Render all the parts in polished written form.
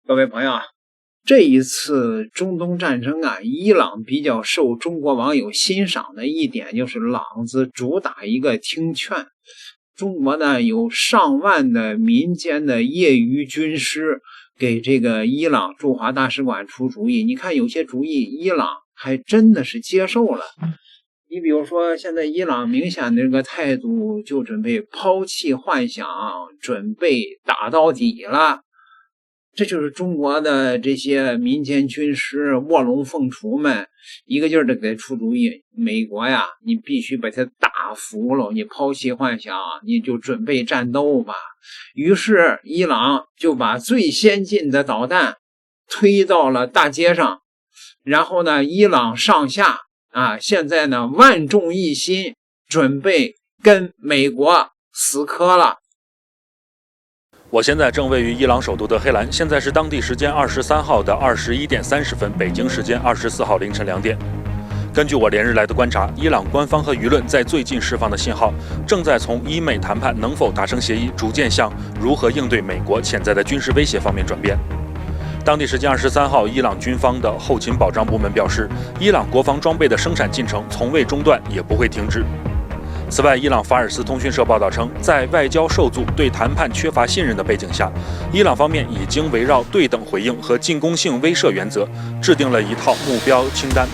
各位朋友啊，这一次中东战争啊，伊朗比较受中国网友欣赏的一点就是朗子主打一个听劝。中国呢有上万的民间的业余军师给这个伊朗驻华大使馆出主意，你看有些主意伊朗还真的是接受了。你比如说现在伊朗明显的这个态度就准备抛弃幻想，准备打到底了。这就是中国的这些民间军师卧龙凤雏们一个劲儿的给出主意，美国呀你必须把他打服了，你抛弃幻想，你就准备战斗吧。于是伊朗就把最先进的导弹推到了大街上，然后呢伊朗上下现在呢万众一心，准备跟美国死磕了。我现在正位于伊朗首都德黑兰，现在是当地时间23号的21点30分，北京时间24号凌晨2点。根据我连日来的观察，伊朗官方和舆论在最近释放的信号，正在从伊美谈判能否达成协议，逐渐向如何应对美国潜在的军事威胁方面转变。当地时间23号，伊朗军方的后勤保障部门表示，伊朗国防装备的生产进程从未中断，也不会停止。此外，伊朗法尔斯通讯社报道称，在外交受阻、对谈判缺乏信任的背景下，伊朗方面已经围绕对等回应和进攻性威慑原则，制定了一套目标清单。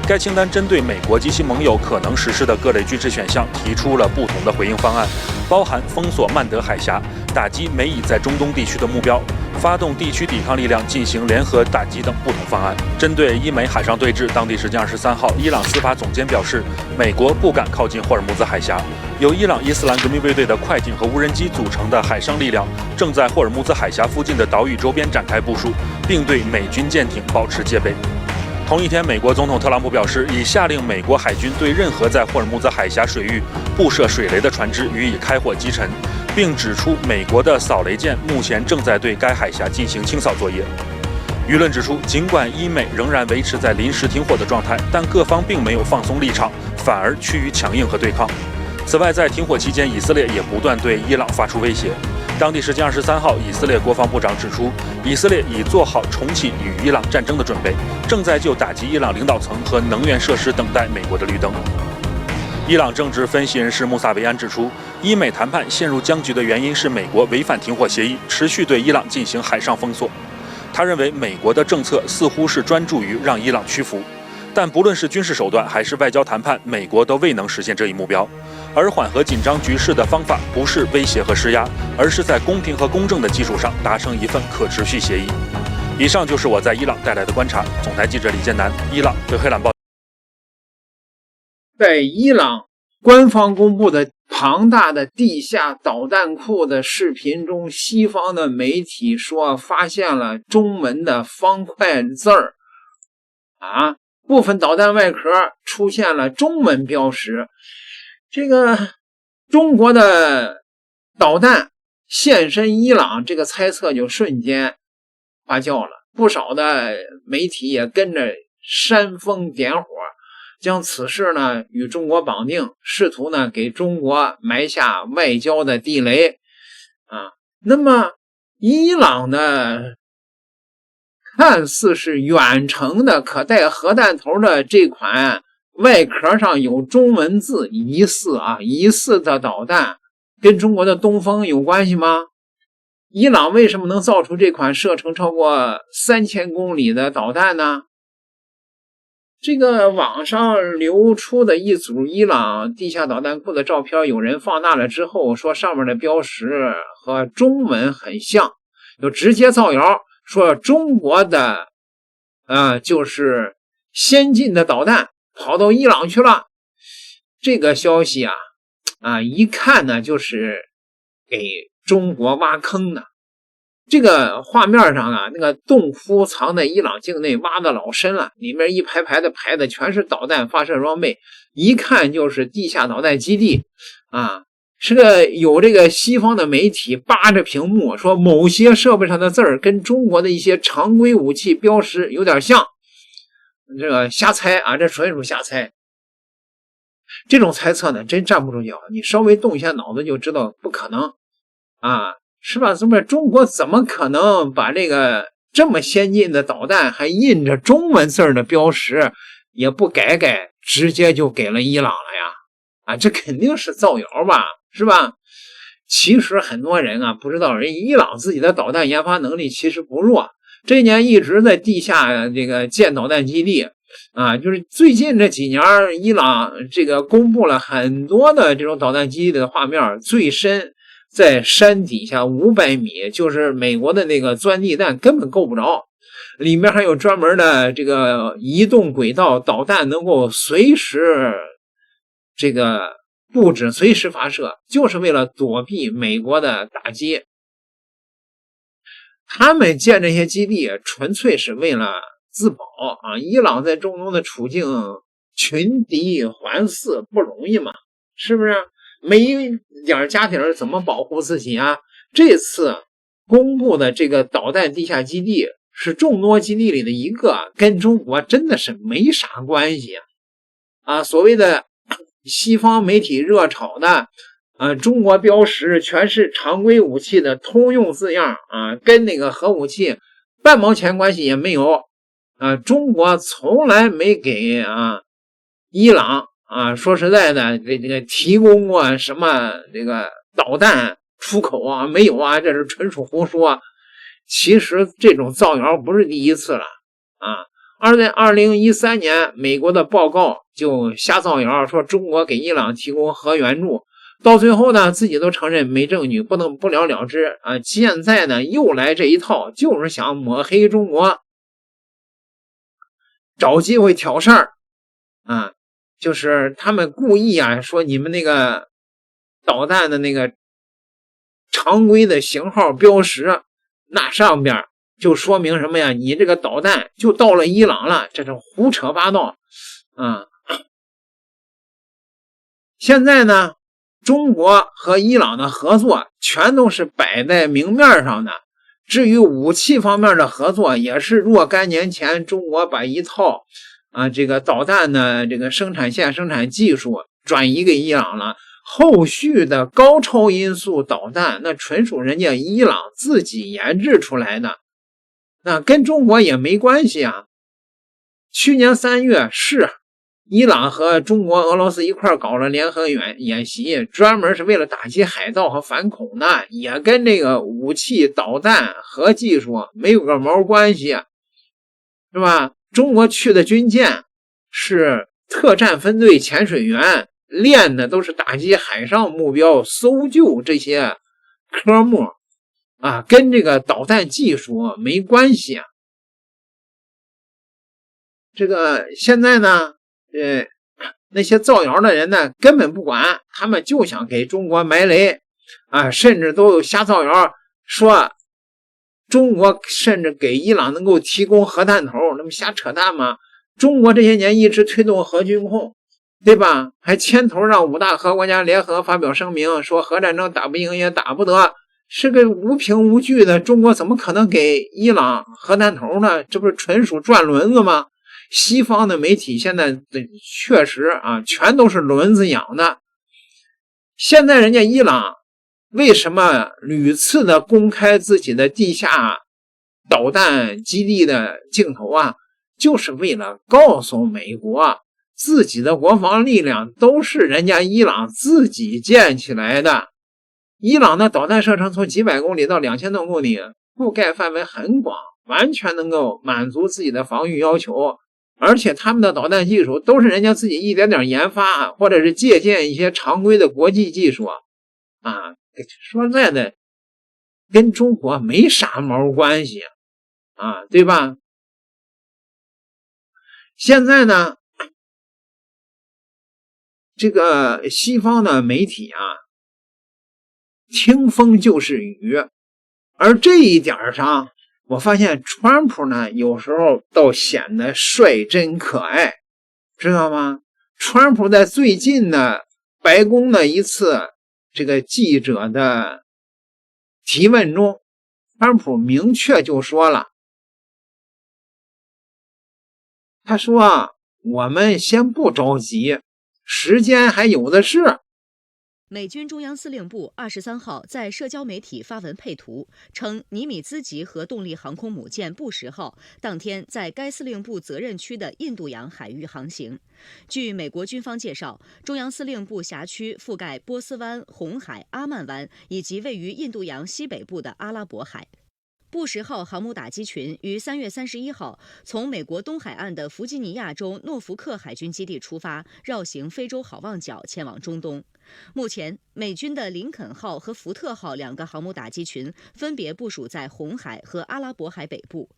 该清单针对美国及其盟友可能实施的各类军事选项提出了不同的回应方案，包含封锁曼德海峡、打击美以在中东地区的目标、发动地区抵抗力量进行联合打击等不同方案。针对伊美海上对峙，当地时间23号，伊朗司法总监表示，美国不敢靠近霍尔木兹海峡，由伊朗伊斯兰革命卫队的快艇和无人机组成的海上力量正在霍尔木兹海峡附近的岛屿周边展开部署，并对美军舰艇保持戒备。同一天，美国总统特朗普表示，已下令美国海军对任何在霍尔木兹海峡水域布设水雷的船只予以开火击沉，并指出美国的扫雷舰目前正在对该海峡进行清扫作业。舆论指出，尽管伊美仍然维持在临时停火的状态，但各方并没有放松立场，反而趋于强硬和对抗。此外，在停火期间，以色列也不断对伊朗发出威胁。当地时间23号，以色列国防部长指出，以色列已做好重启与伊朗战争的准备，正在就打击伊朗领导层和能源设施等待美国的绿灯。伊朗政治分析人士穆萨维安指出，伊美谈判陷入僵局的原因是美国违反停火协议，持续对伊朗进行海上封锁。他认为美国的政策似乎是专注于让伊朗屈服，但不论是军事手段还是外交谈判，美国都未能实现这一目标。而缓和紧张局势的方法不是威胁和施压，而是在公平和公正的基础上达成一份可持续协议。以上就是我在伊朗带来的观察。总台记者李建南，伊朗德黑兰报。在伊朗官方公布的庞大的地下导弹库的视频中，西方的媒体说发现了中文的方块字儿部分导弹外壳出现了中文标识。这个中国的导弹现身伊朗，这个猜测就瞬间发酵了，不少的媒体也跟着煽风点火，将此事呢与中国绑定，试图呢给中国埋下外交的地雷那么伊朗的看似是远程的可带核弹头的这款外壳上有中文字，疑似的导弹跟中国的东风有关系吗？伊朗为什么能造出这款射程超过3000公里的导弹呢？这个网上流出的一组伊朗地下导弹库的照片，有人放大了之后说上面的标识和中文很像，就直接造谣说中国的就是先进的导弹跑到伊朗去了。这个消息一看呢就是给中国挖坑的。这个画面上那个洞窟藏在伊朗境内，挖的老深了，里面一排排的排的全是导弹发射装备，一看就是地下导弹基地有这个西方的媒体扒着屏幕说某些设备上的字儿跟中国的一些常规武器标识有点像，这个瞎猜这纯属瞎猜。这种猜测呢真站不住脚，你稍微动一下脑子就知道不可能是吧？中国怎么可能把这个这么先进的导弹还印着中文字的标识，也不改，直接就给了伊朗了呀！啊，这肯定是造谣吧，是吧？其实很多人啊不知道，人伊朗自己的导弹研发能力其实不弱，这一年一直在地下这个建导弹基地啊，就是最近这几年，伊朗这个公布了很多的这种导弹基地的画面，最深在山底下500米，就是美国的那个钻地弹根本够不着，里面还有专门的这个移动轨道导弹，能够随时这个布置，随时发射，就是为了躲避美国的打击。他们建这些基地纯粹是为了自保啊！伊朗在中东的处境群敌环伺，不容易嘛，是不是？没一点家底儿怎么保护自己啊？这次公布的这个导弹地下基地是众多基地里的一个，跟中国真的是没啥关系啊！所谓的西方媒体热炒的中国标识全是常规武器的通用字样啊，跟那个核武器半毛钱关系也没有中国从来没给伊朗说实在的这个提供过什么这个导弹出口啊，没有啊，这是纯属胡说。其实这种造谣不是第一次了在2013年美国的报告就瞎造谣说中国给伊朗提供核援助，到最后呢自己都承认没证据，不了了之现在呢又来这一套，就是想抹黑中国，找机会挑事儿就是他们故意说你们那个导弹的那个常规的型号标识，那上边就说明什么呀？你这个导弹就到了伊朗了，这是胡扯八道现在呢，中国和伊朗的合作全都是摆在明面上的。至于武器方面的合作，也是若干年前中国把一套这个导弹的这个生产线生产技术转移给伊朗了。后续的高超音速导弹那纯属人家伊朗自己研制出来的，那跟中国也没关系啊。去年3月是伊朗和中国俄罗斯一块搞了联合演习，专门是为了打击海盗和反恐的，也跟这个武器导弹核技术没有个毛关系，是吧？中国去的军舰是特战分队潜水员，练的都是打击海上目标、搜救这些科目跟这个导弹技术没关系这个现在呢那些造谣的人呢根本不管，他们就想给中国埋雷甚至都有瞎造谣说中国甚至给伊朗能够提供核弹头，那么瞎扯淡吗？中国这些年一直推动核军控，对吧？还牵头让5大核国家联合发表声明，说核战争打不赢也打不得，是个无凭无据的，中国怎么可能给伊朗核弹头呢？这不是纯属转轮子吗？西方的媒体现在确实全都是轮子养的。现在人家伊朗为什么屡次的公开自己的地下导弹基地的镜头就是为了告诉美国自己的国防力量都是人家伊朗自己建起来的。伊朗的导弹射程从几百公里到2000多公里，覆盖范围很广，完全能够满足自己的防御要求，而且他们的导弹技术都是人家自己一点点研发，或者是借鉴一些常规的国际技术说实在的跟中国没啥毛关系对吧？现在呢这个西方的媒体听风就是雨，而这一点上我发现川普呢有时候倒显得率真可爱，知道吗？川普在最近的白宫的一次这个记者的提问中，川普明确就说了，他说，我们先不着急，时间还有的是。美军中央司令部23号在社交媒体发文配图，称尼米兹级核动力航空母舰布什号当天在该司令部责任区的印度洋海域航行。据美国军方介绍，中央司令部辖区覆盖波斯湾、红海、阿曼湾以及位于印度洋西北部的阿拉伯海。布什号航母打击群于3月31号从美国东海岸的弗吉尼亚州诺福克海军基地出发，绕行非洲好望角前往中东。目前，美军的林肯号和福特号两个航母打击群分别部署在红海和阿拉伯海北部。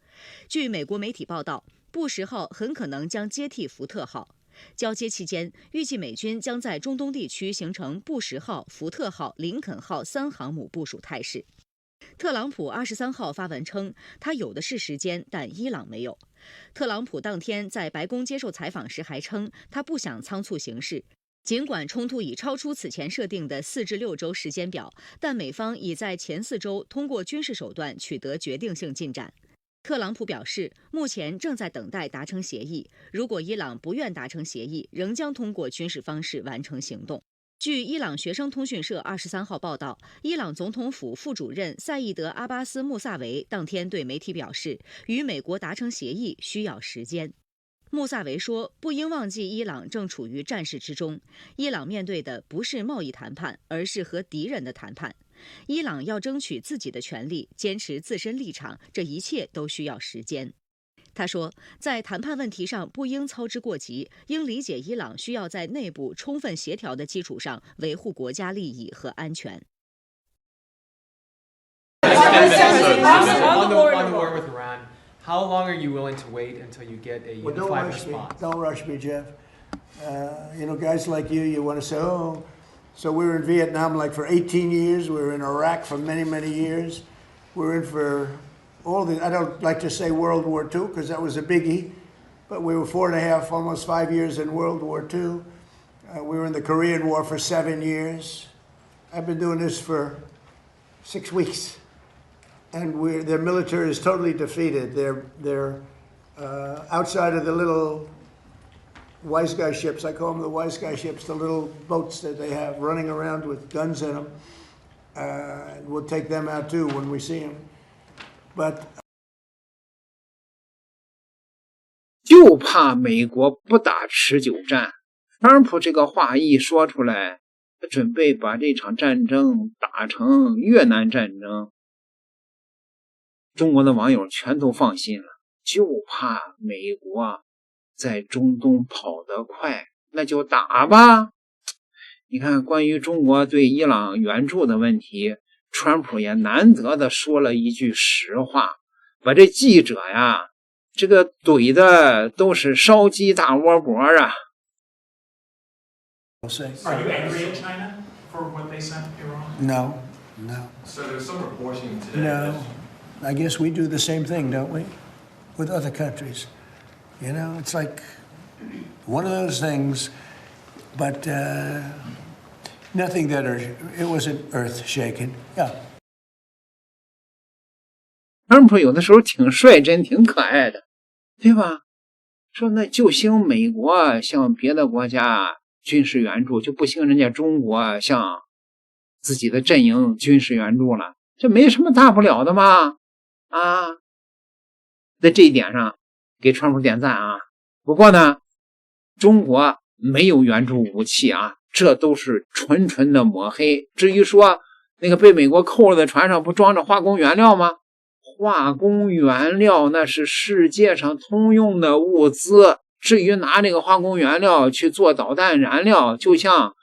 据美国媒体报道，布什号很可能将接替福特号。交接期间，预计美军将在中东地区形成布什号、福特号、林肯号3航母部署态势。特朗普23号发文称，他有的是时间，但伊朗没有。特朗普当天在白宫接受采访时还称，他不想仓促行事。尽管冲突已超出此前设定的4至6周时间表，但美方已在前4周通过军事手段取得决定性进展。特朗普表示，目前正在等待达成协议，如果伊朗不愿达成协议，仍将通过军事方式完成行动。据伊朗学生通讯社23号报道，伊朗总统府副主任赛义德·阿巴斯·穆萨维当天对媒体表示，与美国达成协议需要时间。穆萨维说，不应忘记伊朗正处于战事之中，伊朗面对的不是贸易谈判，而是和敌人的谈判。伊朗要争取自己的权利，坚持自身立场，这一切都需要时间。他说，在谈判问题上不应操之过急，应理解伊朗需要在内部充分协调的基础上维护国家利益和安全。How long are you willing to wait until you get a unified response? Don't rush me, Jeff. Guys like you want to say, oh, so we were in Vietnam like for 18 years. We were in Iraq for many, many years. We're in for all the, I don't like to say World War II because that was a biggie, but we were 4.5, almost 5 years in World War II. We were in the Korean War for 7 years. I've been doing this for 6 weeks. And their military is totally defeated. They're outside of the little wise guy ships. I call them the wise guy ships, the little boats that they have running around with guns in them. And we'll take them out too when we see them. But 就怕美国不打持久战。特朗普这个话一说出来，准备把这场战争打成越南战争。中国的网友全都放心了，就怕美国在中东跑得快，那就打吧。你看，关于中国对伊朗援助的问题，川普也难得的说了一句实话，把这记者呀，这个怼的都是烧鸡大窝脖啊。Are you angry at China for what they sent Iran? No. So there's some reporting today. No.I guess we do the same thing, don't we? With other countries. It's like one of those things, but nothing that it wasn't earth-shaking. Yeah. 特朗普有的时候挺率真、挺可爱的，对吧？说那就兴美国向别的国家军事援助，就不兴人家中国向自己的阵营军事援助了，这没什么大不了的嘛。在这一点上给川普点赞啊。不过呢，中国没有援助武器啊，这都是纯纯的抹黑。至于说那个被美国扣了的船上不装着化工原料吗？化工原料那是世界上通用的物资，至于拿这个化工原料去做导弹燃料，就像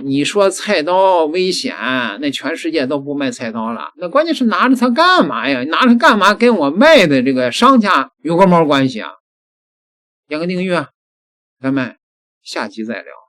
你说菜刀危险，那全世界都不卖菜刀了。那关键是拿着它干嘛呀？拿着它干嘛跟我卖的这个商家有个毛关系啊？点个订阅，咱们下集再聊。